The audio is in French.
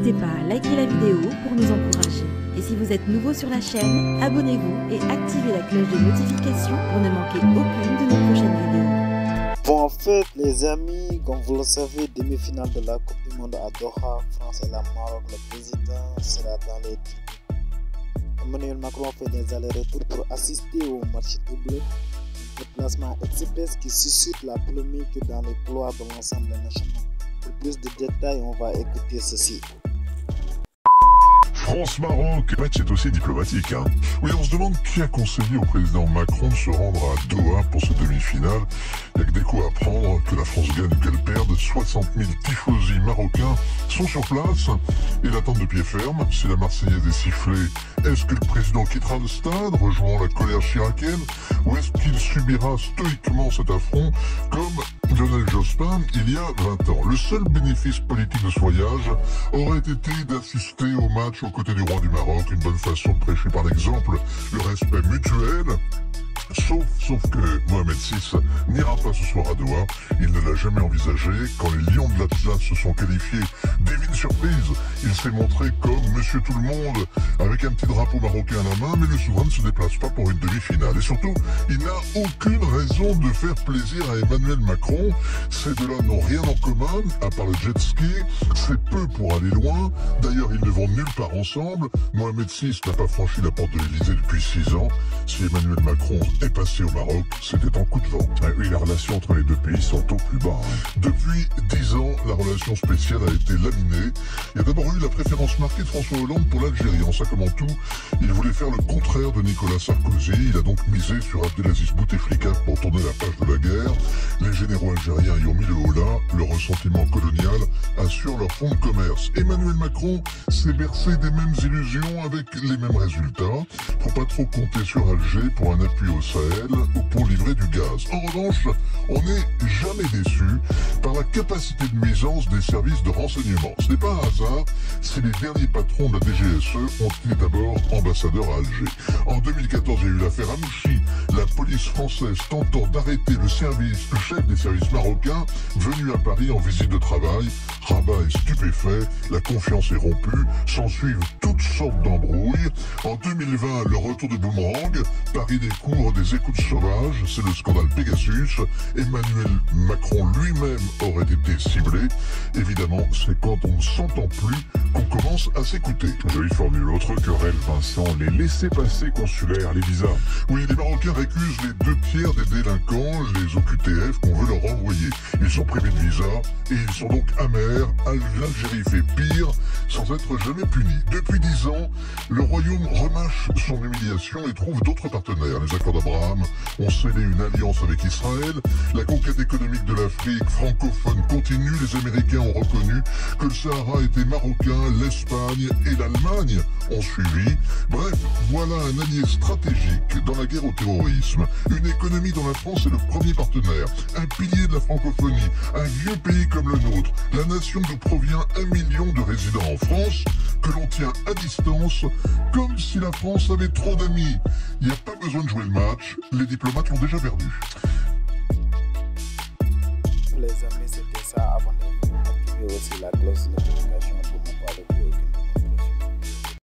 N'hésitez pas à liker la vidéo pour nous encourager. Et si vous êtes nouveau sur la chaîne, abonnez-vous et activez la cloche de notification pour ne manquer aucune de nos prochaines vidéos. Bon, en fait, les amis, comme vous le savez, demi-finale de la Coupe du Monde à Doha, France et la Maroc, le président sera dans les tribunes. Emmanuel Macron fait des allers-retours pour assister au match double, un déplacement express qui suscite la polémique dans les couloirs de l'Assemblée nationale. Pour plus de détails, on va écouter ceci. France-Maroc, le match est aussi diplomatique. Oui, on se demande qui a conseillé au président Macron de se rendre à Doha pour ce demi-finale. Il n'y a que des coups à prendre, que la France gagne ou qu'elle perde. 60 000 tifosi marocains sont sur place et l'attendent de pied ferme. Si la Marseillaise est sifflée, est-ce que le président quittera le stade, rejoignant la colère chiracienne, ou est-ce qu'il subira stoïquement cet affront comme Lionel Jospin il y a 20 ans? Le seul bénéfice politique de ce voyage aurait été d'assister au match aux côtés du roi du Maroc, une bonne façon de prêcher par l'exemple le respect mutuel. Sauf que Mohamed VI n'ira pas ce soir à Doha. Il ne l'a jamais envisagé. Quand les Lions de l'Atlas se sont qualifiés, divine surprise, il s'est montré comme Monsieur Tout-le-Monde, avec un petit drapeau marocain à la main, mais le souverain ne se déplace pas pour une demi-finale. Et surtout, il n'a aucune raison de faire plaisir à Emmanuel Macron. Ces deux-là n'ont rien en commun, à part le jet ski. C'est peu pour aller loin. D'ailleurs, ils ne vont nulle part ensemble. Mohamed VI n'a pas franchi la porte de l'Élysée depuis 6 ans. Si Emmanuel Macron est passé au Maroc, c'était un coup de vent. Oui, les relations entre les deux pays sont au plus bas. Depuis 10 ans, la relation spéciale a été laminée. Il y a d'abord eu la préférence marquée de François Hollande pour l'Algérie. En ça comme en tout, il voulait faire le contraire de Nicolas Sarkozy. Il a donc misé sur Abdelaziz Bouteflika pour tourner la page de la guerre. Les généraux algériens y ont mis le holà. Le ressentiment colonial assure leur fonds de commerce. Emmanuel Macron s'est bercé des mêmes illusions avec les mêmes résultats. Faut pas trop compter sur Alger pour un appui au Sahel ou pour livrer du gaz. En revanche, on n'est jamais déçu par la capacité de nuisance des services de renseignement. Ce n'est pas un hasard si les derniers patrons de la DGSE ont été d'abord ambassadeurs à Alger. En 2014, il y a eu l'affaire Amouchi, la police française tentant d'arrêter le chef des services marocains venu à Paris en visite de travail. Rabat est stupéfait, la confiance est rompue, s'ensuivent toutes sortes d'embrouilles. En 2020, le retour de Boomerang, Paris découvre des écoutes sauvages, c'est le scandale Pegasus. Emmanuel Macron lui-même aurait été ciblé. Évidemment, c'est quand on ne s'entend plus qu'on commence à s'écouter. Jolie formule, autre querelle, Vincent, les laissez-passer consulaires, les visas. Oui, les Marocains récusent les 2 tiers des délinquants, les OQTF, qu'on veut leur renvoyer. Ils sont privés de visa et ils sont donc amers. L'Algérie fait pire sans être jamais punie. Depuis 10 ans, le Royaume remâche son humiliation et trouve d'autres partenaires. Les accords d'Abraham ont scellé une alliance avec Israël. La conquête économique de l'Afrique francophone continue. Les Américains ont reconnu que le Sahara était marocain. L'Espagne et l'Allemagne ont suivi. Bref, voilà un allié stratégique dans la guerre au terrorisme. Une économie dont la France est le premier partenaire. Un pilier de la francophonie. Un vieux pays comme le nôtre. La nation d'où provient 1 million de résidents en France, que l'on tient à distance, comme si la France avait trop d'amis. Il n'y a pas besoin de jouer le match, les diplomates l'ont déjà perdu. Les amis, c'était ça. Abonnez-vous, activez aussi la cloche de notification pour ne pas louper aucune